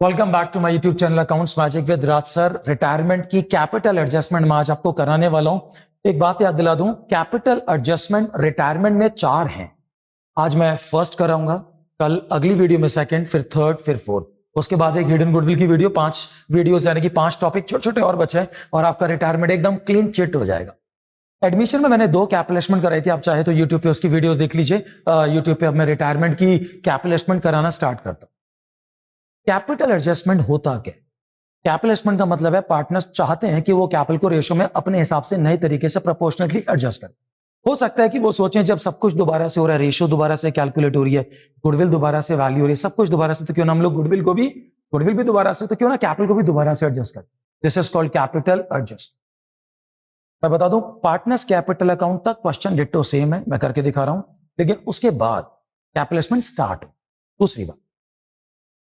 Welcome back to my YouTube channel accounts magic with Raj sir. Retirement की capital adjustment मैं आज आपको कराने वाला हूं। एक बात याद दिला दूं, कैपिटल एडजस्टमेंट रिटायरमेंट में 4 हैं। आज मैं फर्स्ट कराऊंगा, कल अगली वीडियो में सेकंड, फिर थर्ड, फिर फोर्थ, उसके बाद एक हिडन गुडविल की वीडियो। 5 वीडियोस यानी कि 5 टॉपिक छोटे छोटे और बचे हैं और आपका रिटायरमेंट एकदम क्लीन चिट हो जाएगा। एडमिशन में मैंने 2 कैपिटल कराई थी, आप चाहे तो यूट्यूब पे उसकी वीडियोस देख लीजिए। यूट्यूब पे अब मैं रिटायरमेंट की कैपिटल कराना स्टार्ट करता हूं। कैपिटल एडजस्टमेंट होता क्या? कैपिटल का मतलब है पार्टनर्स चाहते हैं कि वो कैपिटल को रेशो में अपने हिसाब से नए तरीके से प्रोपोर्शनली एडजस्ट करें। हो सकता है कि वो सोचें जब सब कुछ दोबारा से हो रहा है, रेशो दोबारा से कैलकुलेट हो रही है, गुडविल दोबारा से वैल्यू हो रही है, सब कुछ दोबारा से, तो क्यों ना हम लोग गुडविल भी दोबारा से, तो क्यों ना कैपिटल को भी दोबारा से एडजस्ट करें। This is called capital adjust. मैं बता दूं, पार्टनर्स कैपिटल अकाउंट तक क्वेश्चन डिट्टो सेम है, मैं करके दिखा रहा हूं, लेकिन उसके बाद कैपिटल स्टार्ट हो। दूसरी बात,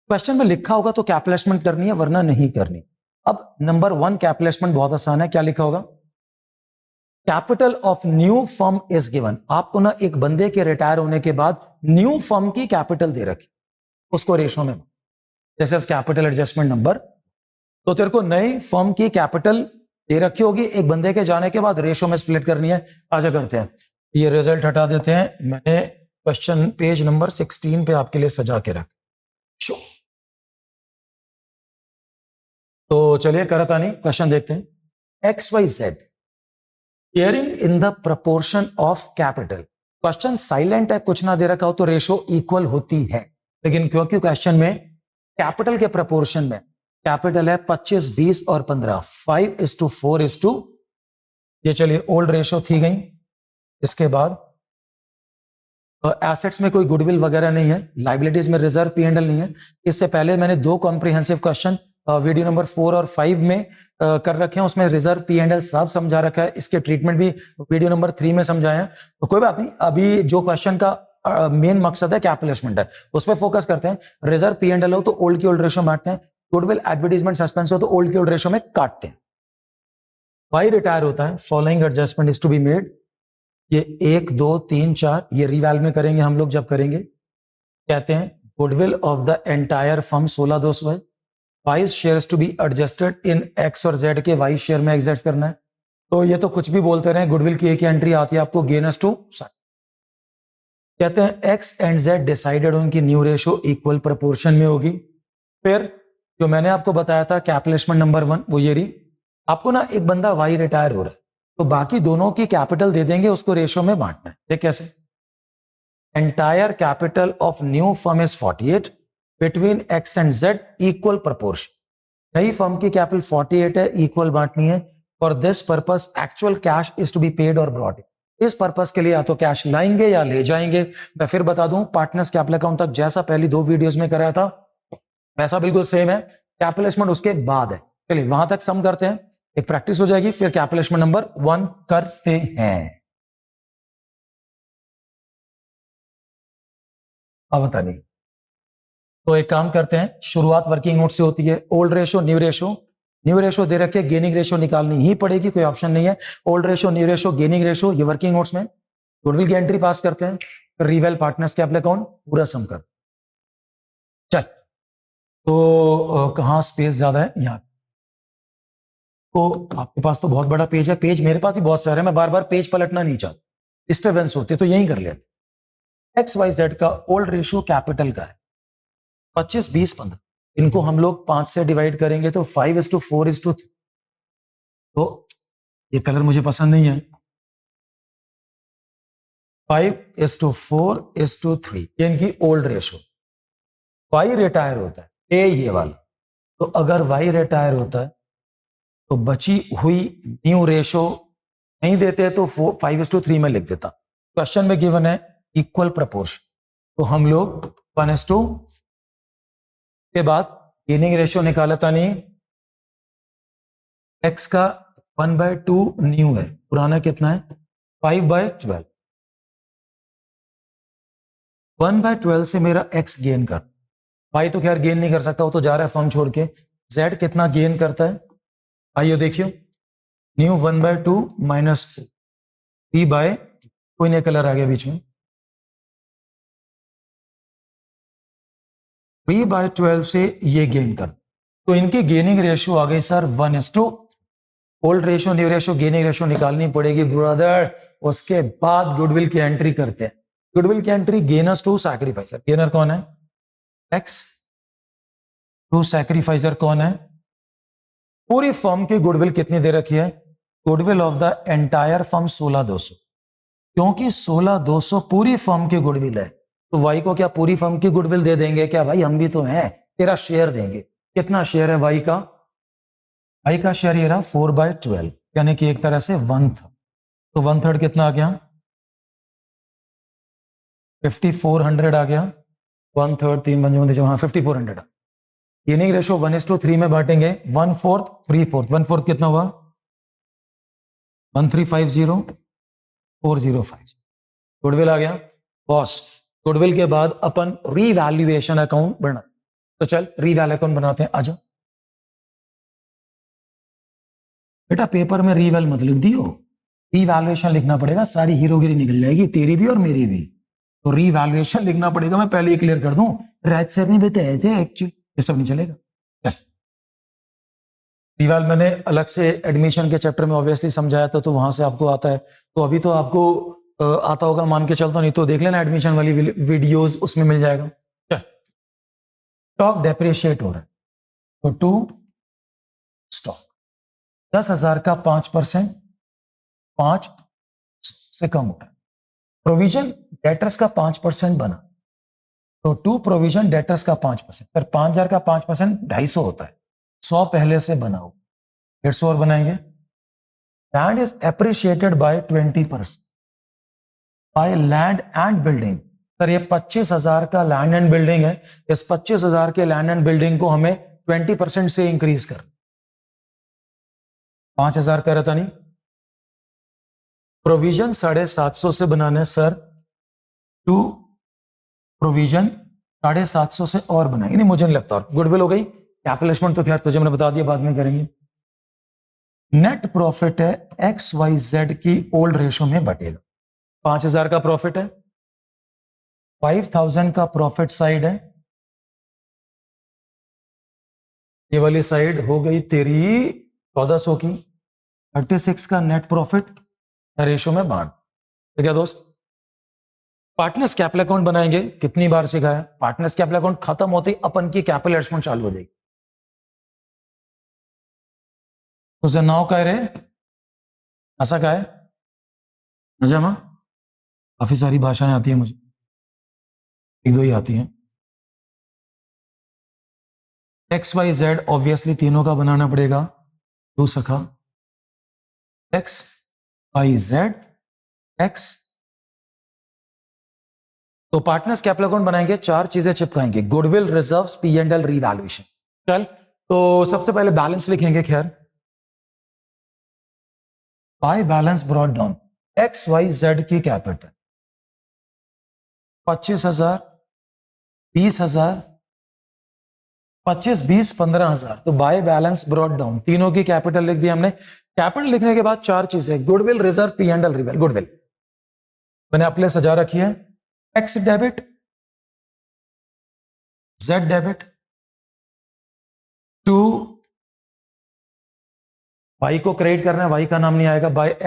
क्वेश्चन में लिखा होगा तो कैपिटल करनी है, वरना नहीं करनी। अब नंबर 1 कैपिटल बहुत आसान है। क्या लिखा होगा? Capital of new firm is given. आपको ना एक बंदे के रिटायर होने के बाद न्यू फर्म की कैपिटल दे रखी, उसको रेशो में, this is capital adjustment number. तो तेरे को नई फर्म की कैपिटल दे रखी होगी, एक बंदे के जाने के बाद रेशो में स्प्लिट करनी है। आजा करते हैं, ये रिजल्ट हटा देते हैं। मैंने क्वेश्चन पेज नंबर 16 पे आपके लिए सजा के रख। तो चलिए करता नहीं, क्वेश्चन देखते हैं। X Y Z sharing in the proportion of capital. Question silent है, कुछ ना दे रखा हो तो रेशो इक्वल होती है, लेकिन क्योंकि क्वेश्चन में कैपिटल के प्रपोर्शन में कैपिटल है 25, 20 और 15, 5:4, ये चलिए ओल्ड रेशो थी गई। इसके बाद एसेट्स में कोई गुडविल वगैरह नहीं है, लाइबिलिटीज में रिजर्व P&L नहीं है। इससे पहले मैंने 2 कॉम्प्रिहेंसिव क्वेश्चन वीडियो नंबर 4 और 5 में कर रखे हैं, उसमें रिजर्व P&L सब समझा रखा है, इसके ट्रीटमेंट भी वीडियो नंबर 3 में समझाए हैं। तो कोई बात नहीं, अभी जो क्वेश्चन का मेन मकसद है कैपिटल है, उस पर फोकस करते हैं। रिजर्व P&L हो तो ओल्ड की ओल्ड रेशो बांटते हैं, गुडविल एडवर्टीजमेंट सस्पेंस हो तो ओल्ड की ओल्ड रेशो में काटते हैं। वाई रिटायर होता है, following adjustment is to be made. ये 1, 2, 3, 4 ये रिवैल में करेंगे हम लोग। जब करेंगे कहते हैं goodwill of the entire firm 16,200 है, Y's shares to be adjusted in X और जेड के वाइज शेयर में एडजस्ट करना है। तो ये तो कुछ भी बोलते रहे, गुडविल की एक ही एंट्री आती है आपको, गेनस टू साइड। कहते हैं एक्स एंड जेड डिसाइडेड उनकी न्यू रेशो इक्वल प्रोपोर्शन में होगी। फिर जो मैंने आपको बताया था कैपिटल नंबर 1, वो ये रही। आपको ना एक बंदा वाई रिटायर हो रहा है, तो बाकी दोनों की कैपिटल दे देंगे, उसको रेशो में बांटना है। ये कैसे? Entire capital of new firm is 48 between X and Z equal proportion. नई फर्म की कैपिटल 48 है, इक्वल बांटनी है। For this purpose actual cash is to be paid और ब्रॉट। इस पर्पस के लिए या तो कैश लाएंगे या ले जाएंगे। मैं फिर बता दूं, पार्टनर्स कैपिटल अकाउंट तक जैसा पहली 2 वीडियोस में कराया था वैसा बिल्कुल सेम है, कैपिटल उसके बाद है। चलिए वहां तक सम करते हैं, एक प्रैक्टिस हो जाएगी, फिर कैपिटल नंबर 1 करते हैं। अब बता नहीं, तो एक काम करते हैं, शुरुआत वर्किंग नोट से होती है। Old ratio new ratio, new ratio दे रखे, गेनिंग रेशो निकालनी ही पड़ेगी, कोई ऑप्शन नहीं है। Old ratio, new ratio, gaining ratio, ये वर्किंग नोट्स में। गुडविल की एंट्री पास करते हैं, रिवेल पार्टनर्स कैपिटल अकाउंट पूरा सम कर। चल, तो कहां स्पेस ज्यादा है? यहां। तो आपके पास तो बहुत बड़ा पेज है, पेज मेरे पास ही बहुत सारे हैं, मैं बार बार पेज पलटना नहीं चाहता, डिस्टर्बेंस होती है, तो यही कर लेते। एक्स वाई जेड का ओल्ड रेशियो कैपिटल का है 25, 20, 15। इनको हम लोग 5 से डिवाइड करेंगे तो 5:4:3। तो ये कलर मुझे पसंद नहीं है। 5:4:3 ये इनकी ओल्ड रेशो। वाई रिटायर होता है, ए ये वाला, तो अगर वाई रिटायर होता है तो बची हुई न्यू रेशो नहीं देते तो 5:3 में लिख देता। क्वेश्चन में गिवन है इक्वल प्रोपोर्शन, तो हम लोग 1:2 के बाद गेनिंग रेशियो निकाला था। नहीं, एक्स का 1/2 न्यू है, पुराना कितना है 5/12। 1/12 से मेरा एक्स गेन कर, वाई तो खैर गेन नहीं कर सकता, वो तो जा रहा है फर्म छोड़ के। जेड कितना गेन करता है, आइए देखियो, न्यू 1/2 माइनस 3/, कोई नया कलर आ गया बीच में, 3/12 से ये गेन कर, तो इनकी गेनिंग रेशियो आ गई sir 1:, old ratio new ratio gaining ratio निकालनी पड़ेगी ब्रदर। उसके बाद गुडविल की एंट्री करते हैं। गुडविल की एंट्री गेनर्स टू सैक्रिफाइसर। गेनर कौन है? एक्स। टू सैक्रिफाइसर कौन है? पूरी फर्म की गुडविल कितनी दे रखी है? Goodwill of the entire firm 16,200, क्योंकि 16,200 पूरी फर्म की गुडविल है, तो वाई को क्या पूरी फर्म की गुडविल दे देंगे क्या? भाई हम भी तो हैं, तेरा शेयर देंगे। कितना शेयर है वाई का? वाई का शेयर ये रहा 4/12, यानी कि एक तरह से 1/3। तो 1/3 कितना आ गया? 5400 आ गया। 1/3 3 बंजे हाँ 5400। गेनिंग रेशियो 1:3 में बांटेंगे। 1/4 3/4, 1/4 कितना हुआ? 1350 405। गुडविल आ गया बॉस। गुडविल के बाद अपन रीवैल्यूएशन अकाउंट बना, तो चल रीवैल्यू अकाउंट बनाते हैं। आजा बेटा, पेपर में रीवैल मत लिख दियो, रीवैल्यूएशन लिखना पड़ेगा। सारी हीरोगिरी निकल जाएगी, तेरी भी और मेरी भी। तो रीवैल्यूएशन लिखना पड़ेगा। मैं पहले ही क्लियर कर दूं, राज सर ने बताए थे एक्चुअली, ये सब नहीं चलेगा। रीवैल मैंने अलग से एडमिशन के चैप्टर में ऑब्वियसली समझाया था, तो वहां से आपको आता है। तो अभी तो आपको आता होगा मान के चलता, नहीं तो देख लेना एडमिशन वाली वीडियोस, उसमें मिल जाएगा। स्टॉक डेप्रिशिएट हो रहा है, तो टू स्टॉक 10,000 का 5%, 5 से कम हो रहा है। प्रोविजन डेटर्स का 5% बना, तो टू प्रोविजन डेटर्स का 5%, फिर 5,000 का 5% 250 होता है। 100 पहले से बनाओ, 150 और बनाएंगे। Land is appreciated by 20% by land and building. Sir ये 25,000 का लैंड एंड बिल्डिंग है, इस 25,000 के लैंड एंड बिल्डिंग को हमें 20% से इंक्रीज कर, 5,000 का रहता नहीं। प्रोविजन 750 से बनाना है सर, टू प्रोविजन 750 से और बनाएंगे। नहीं मुझे नहीं लगता। और गुडविल हो गई, कैपिटल तो खैर तुझे मैंने बता दिया, बाद में करेंगे। नेट प्रॉफिट है XYZ की ओल्ड रेशो में बटेगा। 5,000 का प्रॉफिट है, 5,000 का प्रॉफिट साइड है, ये वाली साइड हो गई तेरी 1,400 की। 36 का नेट प्रॉफिट रेशो में बांट। ठीक है दोस्त, पार्टनर्स कैपिटल अकाउंट बनाएंगे। कितनी बार सिखाया? पार्टनर्स कैपिटल अकाउंट खत्म होते ही अपन की कैपिटल एडजस्टमेंट चालू हो जाएगी। तो नाव कह रहे ऐसा क्या है? नजमा काफी सारी भाषाएं आती है मुझे, एक दो ही आती हैं। XYZ ऑब्वियसली तीनों का बनाना पड़ेगा। दो सखा XYZ X। तो पार्टनर्स कैपिटल अकाउंट बनाएंगे, 4 चीजें चिपकाएंगे, गुडविल, रिजर्व्स, P&L, रीवैल्यूएशन। चल तो सबसे पहले बैलेंस लिखेंगे। खैर by balance brought down, XYZ की कैपिटल 25,000, 20,000, 25, 20, 15,000। तो बाय बैलेंस ब्रॉट डाउन, तीनों की कैपिटल लिख दी हमने। कैपिटल लिखने के बाद 4 चीजें, goodwill, reserve, P&L, revalue. Goodwill मैंने अपने सजा रखी है, X debit, Z debit, to Y को क्रेडिट करना है, Y का नाम नहीं आएगा, बाय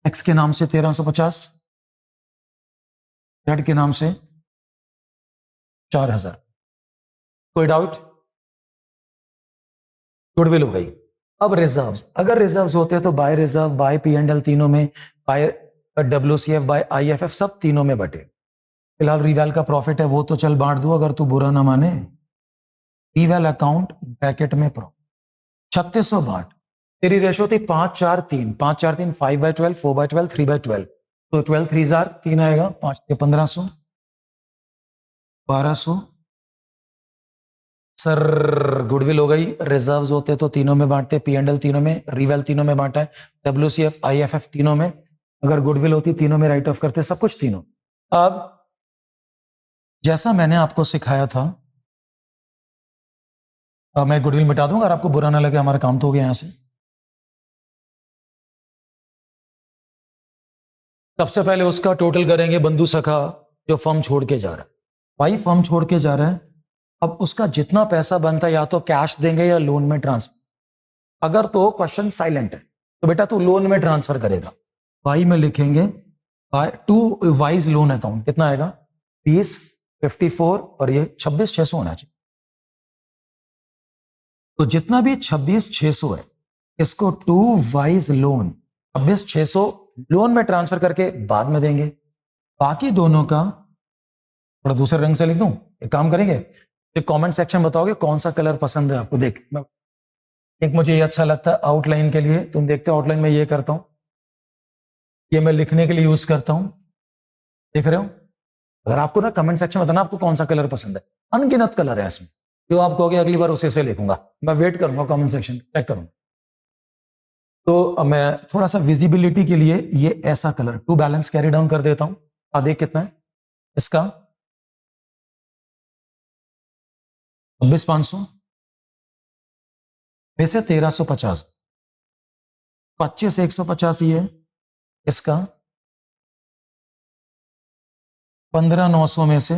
X के नाम से 1,350, Z के नाम से 4,000। कोई डाउट? गुडविल हो गई। अब रिजर्व्स, अगर रिजर्व्स होते तो बाय रिजर्व, बाय P&L तीनों में, बाय WCF, बाय IFF सब तीनों में बटे। फिलहाल रीवैल का प्रॉफिट है, वो तो चल बांट दो अगर तू बुरा ना माने। रीवैल अकाउंट ब्रैकेट में प्रॉफिट 3600 बांट। तेरी रेशो थी 5-4-3, 5-4-3, 5/12, 4/12, 3/12। तो 12 3 3 आएगा, 5 के 1500, 1200। सर गुडविल हो गई। रिजर्व्स होते तो तीनों में बांटते, P&L तीनों में, रीवैल तीनों में बांटा है, WCF IFF तीनों में। अगर गुडविल होती तीनों में राइट ऑफ करते, सब कुछ तीनों। अब जैसा मैंने आपको सिखाया था, मैं गुडविल मिटा दूंगा, अगर आपको बुरा ना लगे, हमारा काम तो हो गया। यहां से सबसे पहले उसका टोटल करेंगे, बंधु सखा जो फर्म छोड़ के जा रहा है, भाई फर्म छोड़ के जा रहा है, अब उसका जितना पैसा बनता है या तो कैश देंगे या लोन में ट्रांसफर। अगर तो क्वेश्चन साइलेंट है तो बेटा तू लोन में ट्रांसफर करेगा, वाई में लिखेंगे टू वाइज लोन अकाउंट, कितना आएगा 20, 54 और ये 26,600 होना चाहिए। तो जितना भी 26,600 है इसको टू वाइज लोन 26,600 लोन में ट्रांसफर करके बाद में देंगे। बाकी दोनों का थोड़ा दूसरे रंग से लिख दूं, एक काम करेंगे, कमेंट सेक्शन बताओगे कौन सा कलर पसंद है आपको। देख एक मुझे ये अच्छा लगता है आउटलाइन के लिए, तुम देखते हो आउटलाइन में ये करता हूं, ये मैं लिखने के लिए यूज करता हूं, देख रहे हो। अगर आपको ना कमेंट सेक्शन में बताना आपको कौन सा कलर पसंद है, अनगिनत कलर है इसमें, जो आप कहोगे अगली बार उसी से लिखूंगा, मैं वेट करूंगा कमेंट सेक्शन चेक करूंगा। तो मैं थोड़ा सा विजिबिलिटी के लिए ये ऐसा colour to balance carry down कर देता हूं। देख कितना है इसका 26,500 में से 1,350, 25,150 ये इसका 15,900 में से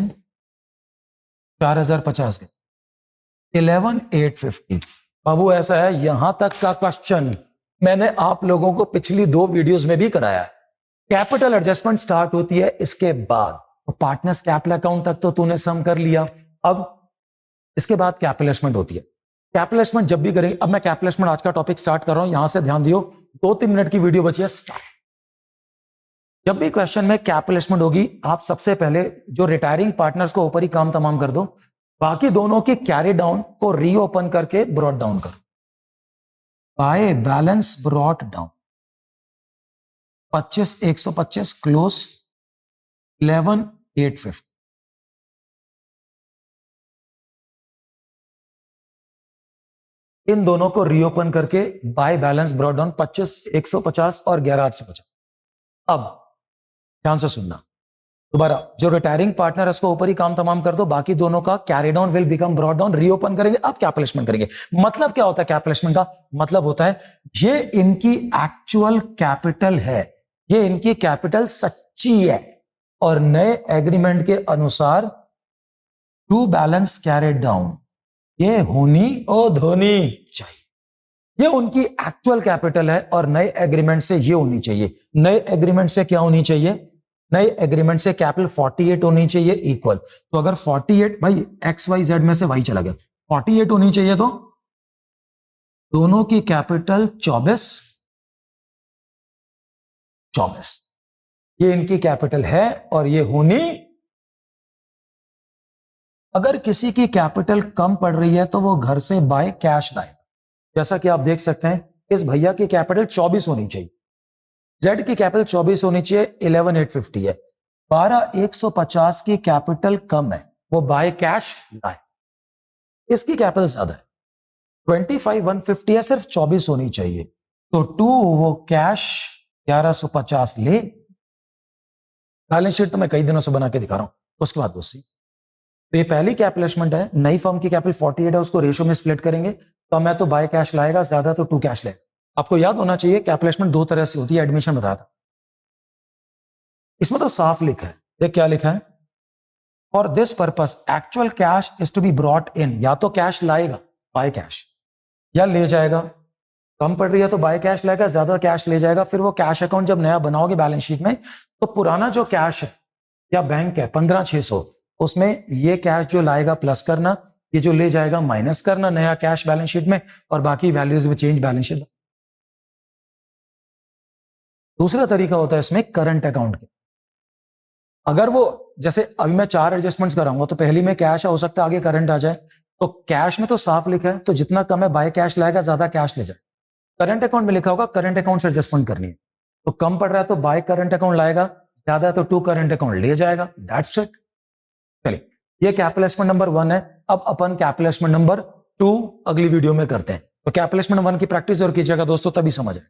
4,050 के 11,850। बाबू ऐसा है, यहां तक का क्वेश्चन मैंने आप लोगों को पिछली 2 वीडियोस में भी कराया है। कैपिटल एडजस्टमेंट स्टार्ट होती है इसके बाद, तो पार्टनर्स कैपिटल अकाउंट तक तो तूने सम कर लिया, अब इसके बाद कैपिटल एडजस्टमेंट होती है। कैपिटल एडजस्टमेंट जब भी करेंगे, अब मैं कैपिटल एडजस्टमेंट आज का टॉपिक स्टार्ट कर रहा हूं, यहां से ध्यान दियो, 2-3 मिनट की वीडियो बची है, स्टार्ट। जब भी क्वेश्चन में कैपिटल एडजस्टमेंट होगी, आप सबसे पहले जो रिटायरिंग पार्टनर्स को ऊपर ही काम तमाम कर दो, बाकी दोनों की कैरी डाउन को रीओपन करके ब्रॉट डाउन करो। By balance brought down 25,125 close 11,850। इन दोनों को रीओपन करके बाय बैलेंस ब्रॉट डाउन 25,150 और 11,850। अब ध्यान से सुनना दोबारा, जो रिटायरिंग पार्टनर है उसको ऊपर ही काम तमाम कर दो, बाकी दोनों का carry down will become brought down, reopen करेंगे, अब कैपिटल एडजस्टमेंट करेंगे। मतलब क्या होता है कैपिटल एडजस्टमेंट का? मतलब होता है ये इनकी एक्चुअल कैपिटल है, ये इनकी कैपिटल सच्ची है, और नए एग्रीमेंट के अनुसार टू बैलेंस कैरिड डाउन ये होनी और धोनी चाहिए। ये उनकी एक्चुअल कैपिटल है और नए एग्रीमेंट से ये होनी चाहिए। नए एग्रीमेंट से क्या होनी चाहिए? नए एग्रीमेंट से कैपिटल 48 होनी चाहिए इक्वल। तो अगर 48, भाई एक्स वाई जेड में से वाई चला गया, 48 होनी चाहिए, तो दोनों की कैपिटल 24 ये इनकी कैपिटल है और ये होनी। अगर किसी की कैपिटल कम पड़ रही है तो वो घर से बाय कैश लाए, जैसा कि आप देख सकते हैं इस भैया की कैपिटल 24 होनी चाहिए, जेड की कैपिटल 24 होनी चाहिए, 11,850 है। 12,150 की कैपिटल कम है, वो बाय कैश लाए, इसकी कैपिटल ज्यादा है, 25,150 है, सिर्फ 24 होनी चाहिए, तो 2 वो कैश 1,150 ले। बैलेंस शीट तो मैं कई दिनों से बना के दिखा रहा हूं, उसके बाद दूसरी। तो ये पहली कैपिटल एडजस्टमेंट है, नई फर्म की कैपिटल 48 है, उसको रेशियो में स्प्लिट करेंगे, तो मैं तो बाय कैश लाएगा, ज्यादा तो 2 कैश लेगा। आपको याद होना चाहिए कैपिटल एडजस्टमेंट 2 तरह से होती है, एडमिशन बताया था। इसमें तो साफ लिखा है, देख क्या लिखा है, for this purpose actual cash is to be brought in, या तो कैश लाएगा बाय कैश या ले जाएगा, कम पड़ रही है तो बाय कैश लाएगा, ज्यादा कैश ले जाएगा। फिर वो कैश अकाउंट जब नया बनाओगे बैलेंस शीट में, तो पुराना जो कैश है या बैंक है 15,600, उसमें ये कैश जो लाएगा प्लस करना, ये जो ले जाएगा माइनस करना नया कैश बैलेंस शीट में, और बाकी वैल्यूज में चेंज बैलेंस शीट। दूसरा तरीका होता है इसमें करंट अकाउंट के। अगर वो जैसे अभी मैं 4 एडजस्टमेंट्स कराऊंगा, तो पहली में कैश है, हो सकता है आगे करंट आ जाए, तो कैश में तो साफ लिखा है, तो जितना कम है बाय कैश लाएगा, ज्यादा कैश ले जाए। करंट अकाउंट में लिखा होगा करंट अकाउंट से एडजस्टमेंट करनी है, तो कम पड़ रहा है तो बाय करंट अकाउंट लाएगा, ज्यादा है तो 2 करंट अकाउंट ले जाएगा, दैट्स इट। चलिए, ये कैपिटल एडजस्टमेंट नंबर 1 है। अब अपन कैपिटल एडजस्टमेंट नंबर 2 अगली वीडियो में करते हैं। तो कैपिटल एडजस्टमेंट 1 की प्रैक्टिस और कीजिएगा दोस्तों, तभी समझ आए।